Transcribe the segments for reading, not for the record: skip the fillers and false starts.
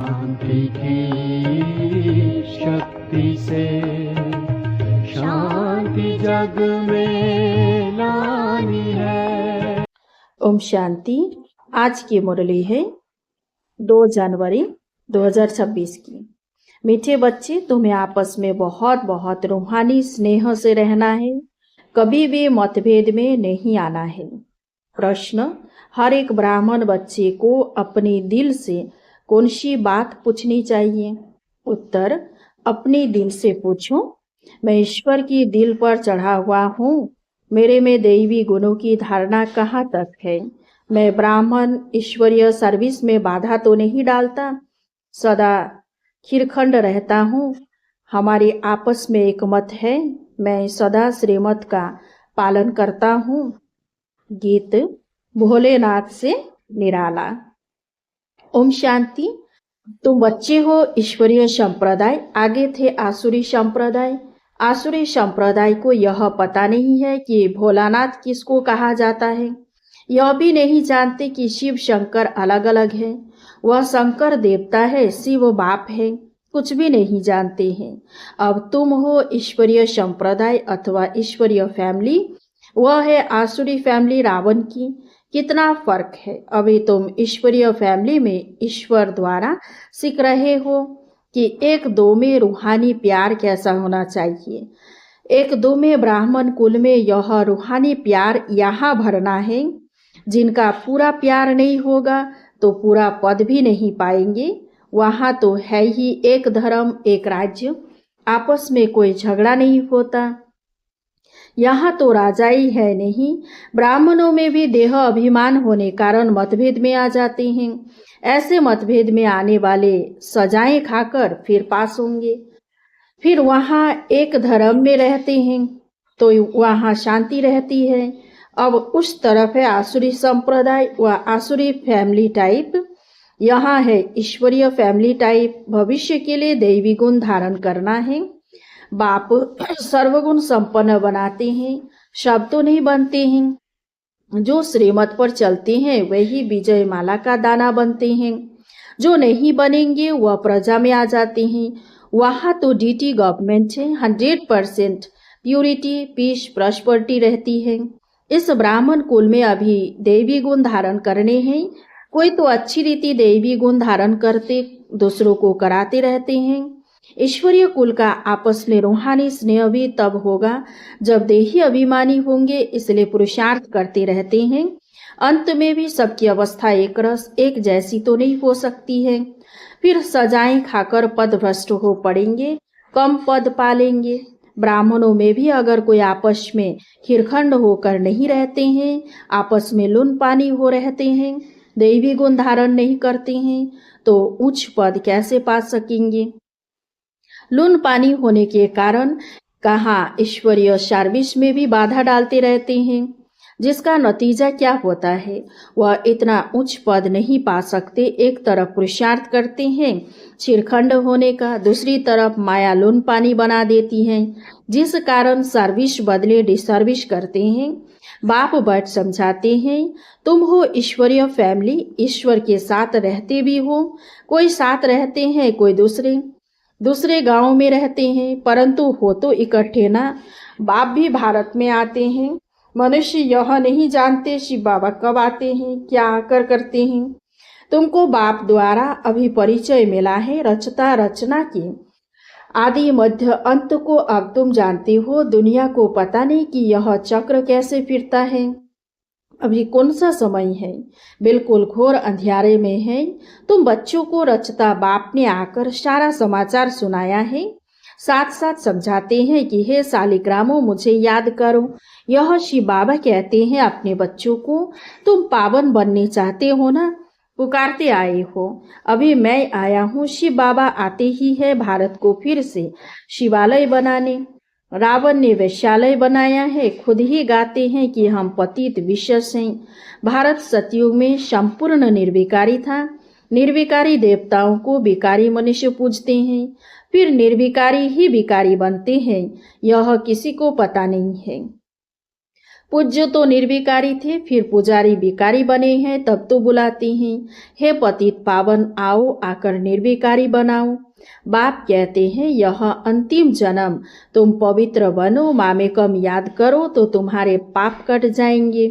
शांति की शक्ति से शांति जग में लानी है। ओम शांति। आज की मुरली है 2 जनवरी 2026 की। मीठे बच्चे, तुम्हें आपस में बहुत बहुत रूहानी स्नेह से रहना है, कभी भी मतभेद में नहीं आना है। प्रश्न: हर एक ब्राह्मण बच्चे को अपने दिल से कौन सी बात पूछनी चाहिए? उत्तर: अपने दिल से पूछो। मैं ईश्वर की दिल पर चढ़ा हुआ हूँ। मेरे में दैवी गुणों की धारणा कहाँ तक है? मैं ब्राह्मण ईश्वरीय सर्विस में बाधा तो नहीं डालता? सदा खिरखंड रहता हूँ। हमारे आपस में एक मत है। मैं सदा श्रीमत का पालन करता हूँ। गीत भोलेनाथ से निराला। ओम शांति। तुम बच्चे हो ईश्वरीय संप्रदाय, आगे थे आसुरी संप्रदाय। आसुरी संप्रदाय को यह पता नहीं है कि भोलानाथ किसको कहा जाता है। यह भी नहीं जानते कि शिव शंकर अलग अलग है। वह शंकर देवता है, शिव बाप है, कुछ भी नहीं जानते हैं। अब तुम हो ईश्वरीय संप्रदाय अथवा ईश्वरीय फैमिली, वह है आसुरी फैमिली रावण की। कितना फर्क है। अभी तुम ईश्वरीय फैमिली में ईश्वर द्वारा सीख रहे हो कि एक दो में रूहानी प्यार कैसा होना चाहिए। एक दो में ब्राह्मण कुल में यह रूहानी प्यार यहाँ भरना है। जिनका पूरा प्यार नहीं होगा तो पूरा पद भी नहीं पाएंगे। वहाँ तो है ही एक धर्म एक राज्य, आपस में कोई झगड़ा नहीं होता। यहाँ तो राजाई है नहीं। ब्राह्मणों में भी देह अभिमान होने कारण मतभेद में आ जाते हैं। ऐसे मतभेद में आने वाले सजाएं खाकर फिर पास होंगे। फिर वहाँ एक धर्म में रहते हैं तो वहाँ शांति रहती है। अब उस तरफ है आसुरी संप्रदाय व आसुरी फैमिली टाइप। यहाँ है ईश्वरीय फैमिली टाइप। भविष्य के लिए दैवी गुण धारण करना है। बाप सर्वगुण संपन्न बनाते हैं, सब तो नहीं बनते हैं। जो श्रीमत पर चलते हैं वही विजय माला का दाना बनते हैं। जो नहीं बनेंगे वह प्रजा में आ जाते हैं। वहाँ तो डीटी गवर्नमेंट है। 100% प्यूरिटी पीस प्रॉस्पेरिटी रहती है। इस ब्राह्मण कुल में अभी दैवी गुण धारण करने हैं। कोई तो अच्छी रीति दैवी गुण धारण करते दूसरों को कराते रहते हैं। ईश्वरीय कुल का आपस में रूहानी स्नेह भी तब होगा जब देही अभिमानी होंगे, इसलिए पुरुषार्थ करते रहते हैं। अंत में भी सबकी अवस्था एक रस एक जैसी तो नहीं हो सकती है। फिर सजाएं खाकर पद भ्रष्ट हो पड़ेंगे, कम पद पालेंगे। ब्राह्मणों में भी अगर कोई आपस में खिरखंड होकर नहीं रहते हैं, आपस में लून पानी हो रहते हैं, दैवी गुण धारण नहीं करते हैं, तो उच्च पद कैसे पा सकेंगे? लून पानी होने के कारण कहाँ ईश्वरीय सर्विस में भी बाधा डालते रहते हैं, जिसका नतीजा क्या होता है? वह इतना उच्च पद नहीं पा सकते। एक तरफ पुरुषार्थ करते हैं चिरखंड होने का, दूसरी तरफ माया लून पानी बना देती है, जिस कारण सर्विस बदले डिसर्विस करते हैं। बाप बट समझाते हैं, तुम हो ईश्वरीय फैमिली, ईश्वर के साथ रहते भी हो। कोई साथ रहते हैं, कोई दूसरे गांव में रहते हैं, परंतु हो तो इकट्ठे ना। बाप भी भारत में आते हैं। मनुष्य यह नहीं जानते शिव बाबा कब आते हैं, क्या आकर करते हैं। तुमको बाप द्वारा अभी परिचय मिला है रचता रचना की आदि मध्य अंत को अब तुम जानते हो। दुनिया को पता नहीं कि यह चक्र कैसे फिरता है। अभी कौन सा समय है? बिल्कुल घोर अंधियारे में है। तुम बच्चों को रचता बाप ने आकर सारा समाचार सुनाया है। साथ साथ समझाते हैं कि हे सालिग्रामों, मुझे याद करो। यह शिव बाबा कहते हैं अपने बच्चों को, तुम पावन बनने चाहते हो ना, पुकारते आए हो। अभी मैं आया हूँ। शिव बाबा आते ही है भारत को फिर से शिवालय बनाने। रावण ने वैश्यालय बनाया है। खुद ही गाते हैं कि हम पतित विशेष हैं। भारत सतयुग में संपूर्ण निर्विकारी था। निर्विकारी देवताओं को विकारी मनुष्य पूजते हैं, फिर निर्विकारी ही विकारी बनते हैं। यह किसी को पता नहीं है। पूज्य तो निर्विकारी थे, फिर पुजारी विकारी बने हैं, तब तो बुलाते हैं, हे पतित पावन आओ आकर निर्विकारी बनाओ। बाप कहते हैं यह अंतिम जन्म तुम पवित्र बनो, मामेकम याद करो तो तुम्हारे पाप कट जाएंगे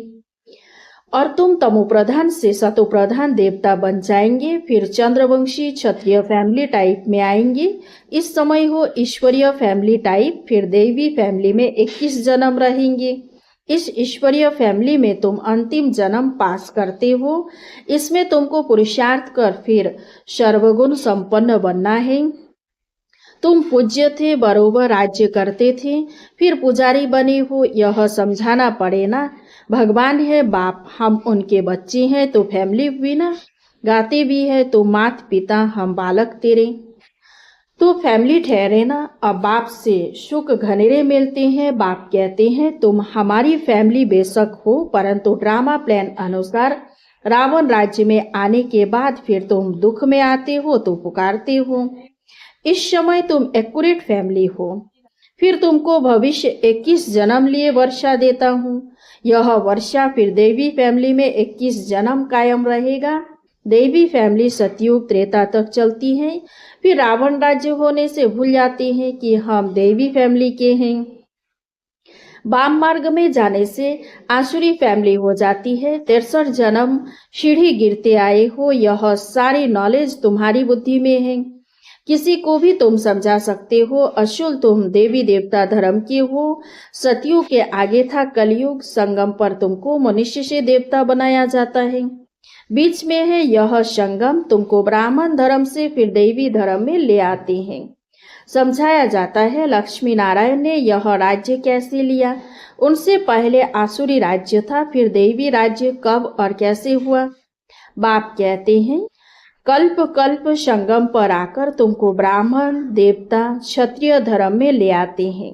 और तुम तमोप्रधान से सतोप्रधान देवता बन जाएंगे। फिर चंद्रवंशी क्षत्रिय फैमिली टाइप में आएंगे। इस समय हो ईश्वरीय फैमिली टाइप, फिर देवी फैमिली में 21 जन्म रहेंगे। इस ईश्वरीय फैमिली में तुम अंतिम जन्म पास करते हो। इसमें तुमको पुरुषार्थ कर फिर सर्वगुण संपन्न बनना है। तुम पूज्य थे, बरोबर राज्य करते थे, फिर पुजारी बने हो, यह समझाना पड़े ना। भगवान है बाप, हम उनके बच्चे हैं तो फैमिली भी ना। गाते भी है तो मात पिता हम बालक तेरे, तो फैमिली ठहरे ना। अब बाप से सुख घनेरे मिलते हैं। बाप कहते हैं तुम हमारी फैमिली बेशक हो, परंतु ड्रामा प्लान अनुसार रावण राज्य में आने के बाद फिर तुम दुख में आते हो तो पुकारते हो। इस समय तुम एक्यूरेट फैमिली हो। फिर तुमको भविष्य 21 जन्म लिए वर्षा देता हूँ। यह वर्षा फिर देवी फैमिली में 21 जन्म कायम रहेगा। देवी फैमिली सतयुग त्रेता तक चलती है। फिर रावण राज्य होने से भूल जाते हैं कि हम देवी फैमिली के हैं। वाम मार्ग में जाने से आसुरी फैमिली हो जाती है। 63 जन्म सीढ़ी गिरते आए हो। यह सारी नॉलेज तुम्हारी बुद्धि में है। किसी को भी तुम समझा सकते हो। अशुल तुम देवी देवता धर्म के हो। सतयुग के आगे था कलयुग। संगम पर तुमको मनुष्य से देवता बनाया जाता है। बीच में है यह संगम, तुमको ब्राह्मण धर्म से फिर देवी धर्म में ले आते हैं। समझाया जाता है लक्ष्मी नारायण ने यह राज्य कैसे लिया। उनसे पहले आसुरी राज्य था, फिर देवी राज्य कब और कैसे हुआ। बाप कहते हैं कल्प कल्प संगम पर आकर तुमको ब्राह्मण देवता क्षत्रिय धर्म में ले आते हैं।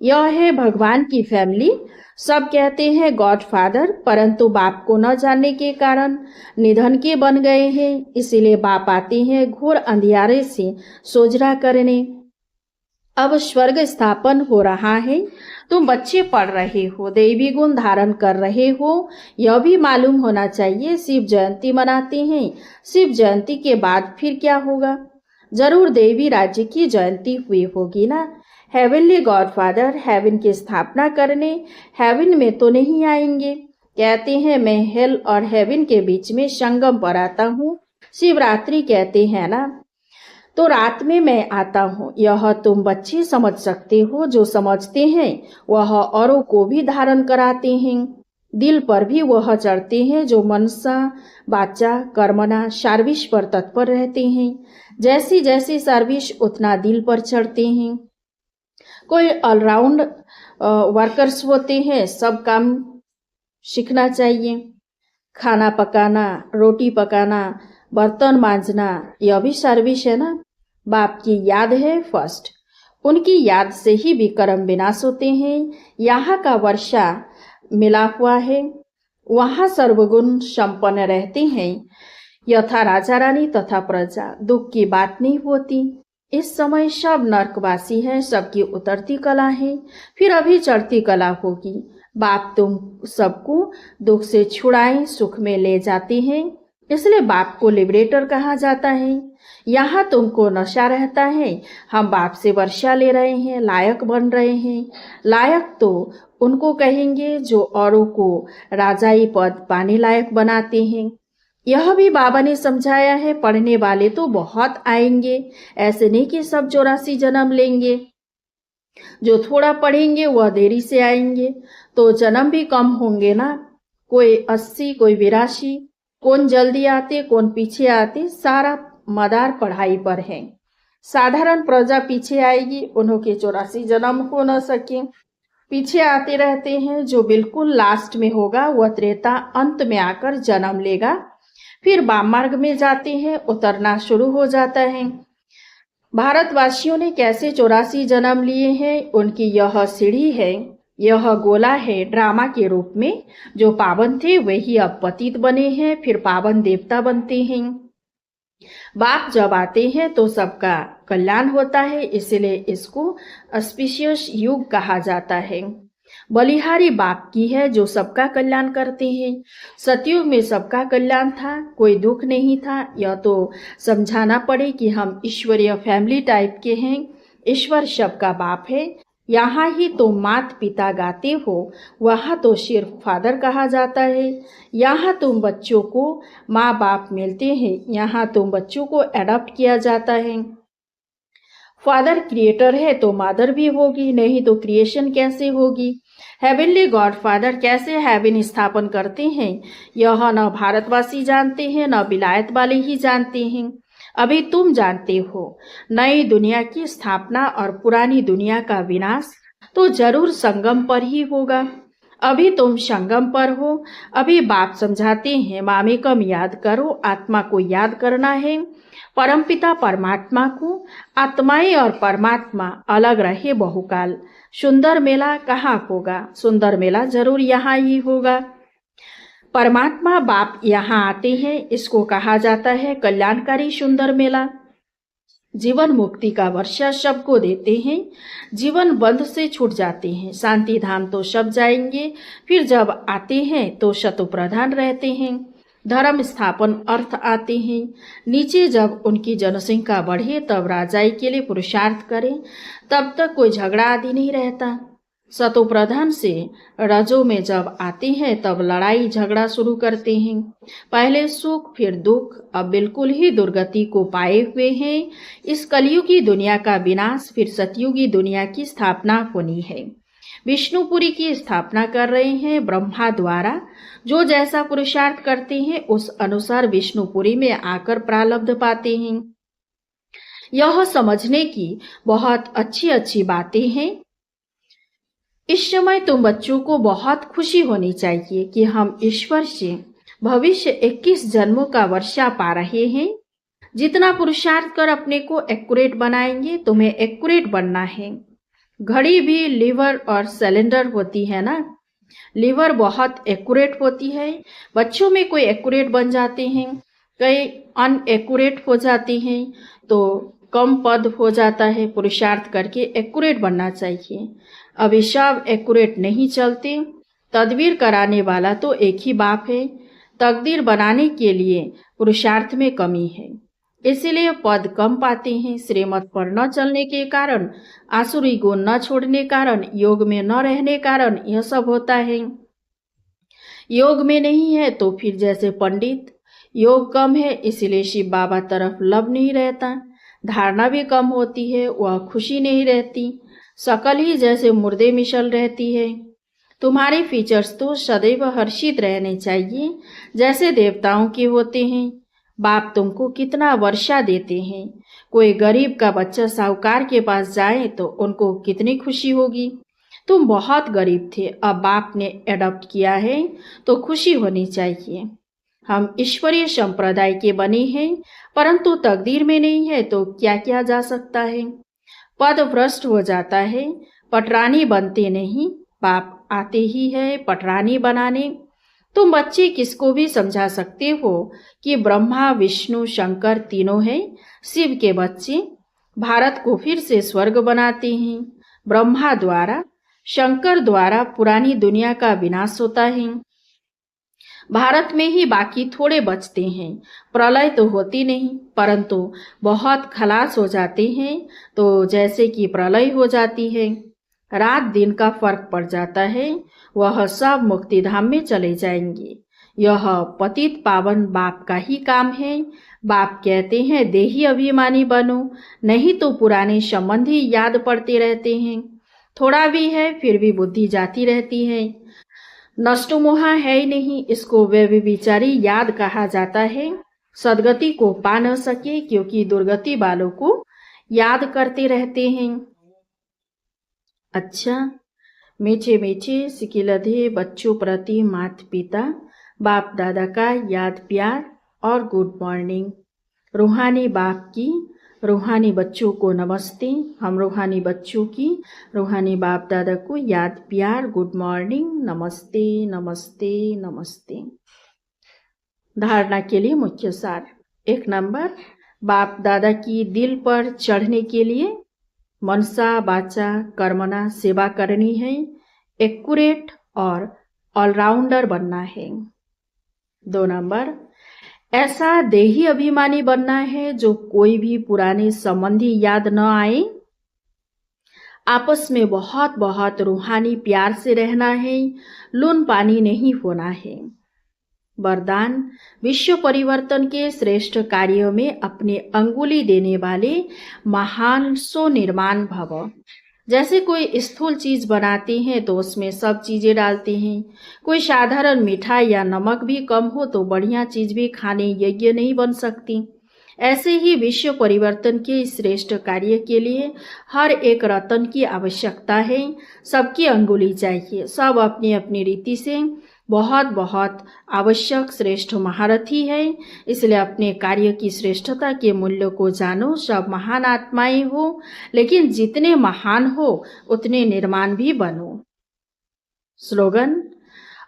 यह है भगवान की फैमिली। सब कहते हैं गॉड फादर, परंतु बाप को न जानने के कारण निधन के बन गए हैं। इसीलिए बाप आते हैं घोर अंधियारे से सोजरा करने। अब स्वर्ग स्थापन हो रहा है। तुम बच्चे पढ़ रहे हो, देवी गुण धारण कर रहे हो, यह भी मालूम होना चाहिए। शिव जयंती मनाते हैं। शिव जयंती के बाद फिर क्या होगा। जरूर देवी राज्य की जयंती हुई होगी ना। हेवनली गॉडफादर हेवन की स्थापना करने हेवन में तो नहीं आएंगे। कहते हैं मैं हेल और हेवन के बीच में संगम पर आता हूँ। शिवरात्रि कहते हैं ना, तो रात में मैं आता हूँ। यह तुम बच्चे समझ सकते हो। जो समझते हैं वह औरों को भी धारण कराते हैं। दिल पर भी वह चढ़ते हैं जो मनसा वाचा कर्मणा सर्विस पर तत्पर रहते हैं। जैसी जैसी सर्विस उतना दिल पर चढ़ते हैं। कोई ऑलराउंड वर्कर्स होते हैं, सब काम सीखना चाहिए। खाना पकाना, रोटी पकाना, बर्तन मांजना, यह भी सर्विस है ना। बाप की याद है फर्स्ट। उनकी याद से ही विक्रम विनाश होते हैं। यहाँ का वर्षा मिला हुआ है, वहाँ सर्वगुण संपन्न रहते हैं। यथा राजा रानी तथा प्रजा, दुख की बात नहीं होती। इस समय सब नरकवासी है, सबकी उतरती कला है, फिर अभी चढ़ती कला होगी। बाप तुम सबको दुख से छुड़ाए सुख में ले जाते हैं, इसलिए बाप को लिबरेटर कहा जाता है। यहाँ तुमको नशा रहता है। हम बाप से वर्षा ले रहे हैं, लायक बन रहे हैं। लायक तो उनको कहेंगे जो औरों को राजाई पद पाने लायक बनाते हैं। यह भी बाबा ने समझाया है। पढ़ने वाले तो बहुत आएंगे, ऐसे नहीं कि सब 84 जन्म लेंगे। जो थोड़ा पढ़ेंगे वह देरी से आएंगे, तो जन्म भी कम होंगे ना। कोई 80, कोई 82, कौन जल्दी आते कौन पीछे आते, सारा मदार पढ़ाई पर है। साधारण प्रजा पीछे आएगी, उन्होंने 84 जन्म हो न सके, पीछे आते रहते हैं। जो बिल्कुल लास्ट में होगा वह त्रेता अंत में आकर जन्म लेगा। फिर वाम मार्ग में जाते हैं, उतरना शुरू हो जाता है। भारतवासियों ने कैसे 84 जन्म लिए हैं, उनकी यह सीढ़ी है, यह गोला है ड्रामा के रूप में। जो पावन थे वही अब पतित बने हैं, फिर पावन देवता बनते हैं। बाप जब आते हैं तो सबका कल्याण होता है, इसलिए इसको ऑस्पिशियस युग कहा जाता है। बलिहारी बाप की है जो सबका कल्याण करते हैं। सतयुग में सबका कल्याण था, कोई दुख नहीं था। यह तो समझाना पड़े कि हम ईश्वरीय फैमिली टाइप के हैं। ईश्वर सबका बाप है। यहाँ ही तो माता पिता गाते हो, वहाँ तो सिर्फ फादर कहा जाता है। यहाँ तुम बच्चों को माँ बाप मिलते हैं, यहाँ तुम बच्चों को एडॉप्ट किया जाता है। फादर क्रिएटर है तो मदर भी होगी, नहीं तो क्रिएशन कैसे होगी। हेवनली गॉड फादर कैसे हेवन स्थापन करते हैं, यह न भारतवासी जानते हैं न विलायत वाले ही जानते हैं। अभी तुम जानते हो। नई दुनिया की स्थापना और पुरानी दुनिया का विनाश तो जरूर संगम पर ही होगा। अभी तुम संगम पर हो। अभी बाप समझाते हैं मामेकम याद करो, आत्मा को याद करना है, परमपिता परमात्मा को। आत्माएं और परमात्मा अलग रहे बहुकाल। सुंदर मेला कहाँ होगा? सुंदर मेला जरूर यहाँ ही होगा। परमात्मा बाप यहाँ आते हैं, इसको कहा जाता है कल्याणकारी सुंदर मेला। जीवन मुक्ति का वर्षा सबको देते हैं। जीवन बंध से छूट जाते हैं। शांति धाम तो सब जाएंगे, फिर जब आते हैं तो शतु प्रधान रहते हैं। धर्म स्थापन अर्थ आते हैं। नीचे जब उनकी जनसंख्या बढ़े तब राजाई के लिए पुरुषार्थ करें, तब तक कोई झगड़ा आदि नहीं रहता। सतो प्रधान से रजो में जब आते हैं तब लड़ाई झगड़ा शुरू करते हैं। पहले सुख फिर दुख, अब बिल्कुल ही दुर्गति को पाए हुए हैं। इस कलयुगी दुनिया का विनाश, फिर सतयुगी दुनिया की स्थापना होनी है। विष्णुपुरी की स्थापना कर रहे हैं ब्रह्मा द्वारा। जो जैसा पुरुषार्थ करते हैं उस अनुसार विष्णुपुरी में आकर प्रारब्ध पाते हैं। यह समझने की बहुत अच्छी अच्छी बातें हैं। इस समय तुम बच्चों को बहुत खुशी होनी चाहिए कि हम ईश्वर से भविष्य 21 जन्मों का वर्षा पा रहे हैं। जितना पुरुषार्थ कर अपने को एक्यूरेट बनाएंगे, तुम्हें एक्यूरेट बनना है। घड़ी भी लीवर और सिलेंडर होती है ना। लीवर बहुत एक्यूरेट होती है। बच्चों में कोई एक्यूरेट बन जाते हैं, कई अनएक्यूरेट हो जाते हैं, तो कम पद हो जाता है। पुरुषार्थ करके एक्यूरेट बनना चाहिए। अभी सब एक्यूरेट नहीं चलते। तदबीर कराने वाला तो एक ही बाप है। तकदीर बनाने के लिए पुरुषार्थ में कमी है, इसीलिए पद कम पाते हैं। श्रीमत पर न चलने के कारण, आसुरी गुण न छोड़ने कारण, योग में न रहने कारण यह सब होता है। योग में नहीं है तो फिर जैसे पंडित, योग कम है इसलिए शिव बाबा तरफ लब नहीं रहता, धारणा भी कम होती है, वह खुशी नहीं रहती, शकल ही जैसे मुर्दे मिसल रहती है। तुम्हारे फीचर्स तो सदैव हर्षित रहने चाहिए, जैसे देवताओं के होते हैं। बाप तुमको कितना वर्षा देते हैं। कोई गरीब का बच्चा साहूकार के पास जाए तो उनको कितनी खुशी होगी। तुम बहुत गरीब थे, अब बाप ने एडॉप्ट किया है तो खुशी होनी चाहिए। हम ईश्वरीय संप्रदाय के बने हैं, परंतु तकदीर में नहीं है तो क्या किया जा सकता है। पद भ्रष्ट हो जाता है, पटरानी बनते नहीं। बाप आते ही है पटरानी बनाने। तुम बच्चे किसको भी समझा सकते हो कि ब्रह्मा विष्णु शंकर तीनों हैं शिव के बच्चे। भारत को फिर से स्वर्ग बनाते हैं। ब्रह्मा द्वारा, शंकर द्वारा पुरानी दुनिया का विनाश होता है। भारत में ही बाकी थोड़े बचते हैं। प्रलय तो होती नहीं, परंतु बहुत खलास हो जाते हैं, तो जैसे कि प्रलय हो जाती है। रात दिन का फर्क पड़ जाता है। वह सब मुक्तिधाम में चले जाएंगे। यह पतित पावन बाप का ही काम है। बाप कहते हैं देही अभिमानी बनो, नहीं तो पुराने संबंधी याद पड़ते रहते हैं। थोड़ा भी है फिर भी बुद्धि जाती रहती है। नष्ट मोहा है ही नहीं, इसको व्यभिचारी याद कहा जाता है। सदगति को पा न सके क्योंकि दुर्गति वालों को याद करते रहते हैं। अच्छा, मीठे मीठे सिकिलधे बच्चों प्रति माता पिता बाप दादा का याद प्यार और गुड मॉर्निंग। रूहानी बाप की रूहानी बच्चों को नमस्ते। हम रूहानी बच्चों की रूहानी बाप दादा को याद प्यार गुड मॉर्निंग, नमस्ते नमस्ते नमस्ते। धारणा के लिए मुख्य सार। 1 नंबर, बाप दादा की दिल पर चढ़ने के लिए मनसा वाचा कर्मना सेवा करनी है। एक्यूरेट और ऑलराउंडर बनना है। 2 नंबर, ऐसा देही अभिमानी बनना है जो कोई भी पुराने संबंधी याद न आए। आपस में बहुत बहुत रूहानी प्यार से रहना है, लून पानी नहीं होना है। वरदान, विश्व परिवर्तन के श्रेष्ठ कार्य में अपने अंगुली देने वाले महान स्वनिर्माण भव। जैसे कोई स्थूल चीज बनाते हैं तो उसमें सब चीजें डालते हैं। कोई साधारण मिठाई या नमक भी कम हो तो बढ़िया चीज भी खाने योग्य नहीं बन सकती। ऐसे ही विश्व परिवर्तन के इस श्रेष्ठ कार्य के लिए हर एक रत्न की आवश्यकता है। सबकी अंगुली चाहिए। सब अपनी अपनी रीति से बहुत बहुत आवश्यक श्रेष्ठ महारथी है। इसलिए अपने कार्य की श्रेष्ठता के मूल्य को जानो। सब महान आत्माएं हो, लेकिन जितने महान हो उतने निर्माण भी बनो। स्लोगन,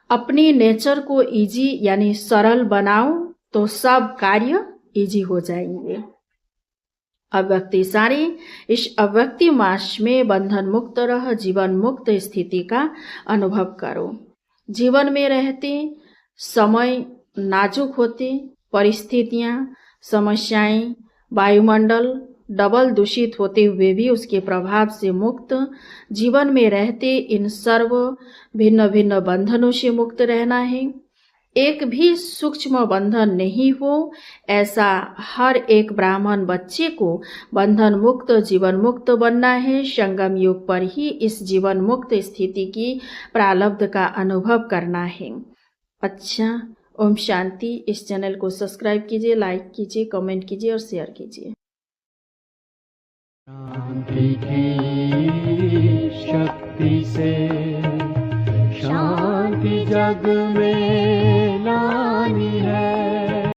अपनी नेचर को इजी यानी सरल बनाओ तो सब कार्य इजी हो जाएंगे। अव्यक्ति सारी, इस अव्यक्ति मास में बंधन मुक्त रह जीवन मुक्त स्थिति का अनुभव करो। जीवन में रहते समय नाजुक होते, परिस्थितियां, समस्याएं, वायुमंडल डबल दूषित होते हुए भी उसके प्रभाव से मुक्त, जीवन में रहते इन सर्व भिन्न भिन्न बंधनों से मुक्त रहना है। एक भी सूक्ष्म बंधन नहीं हो, ऐसा हर एक ब्राह्मण बच्चे को बंधन मुक्त जीवन मुक्त बनना है। संगम युग पर ही इस जीवन मुक्त स्थिति की प्रारब्ध का अनुभव करना है। अच्छा, ओम शांति। इस चैनल को सब्सक्राइब कीजिए, लाइक कीजिए, कमेंट कीजिए और शेयर कीजिए। शांति की शक्ति से शांति जग में लानी है।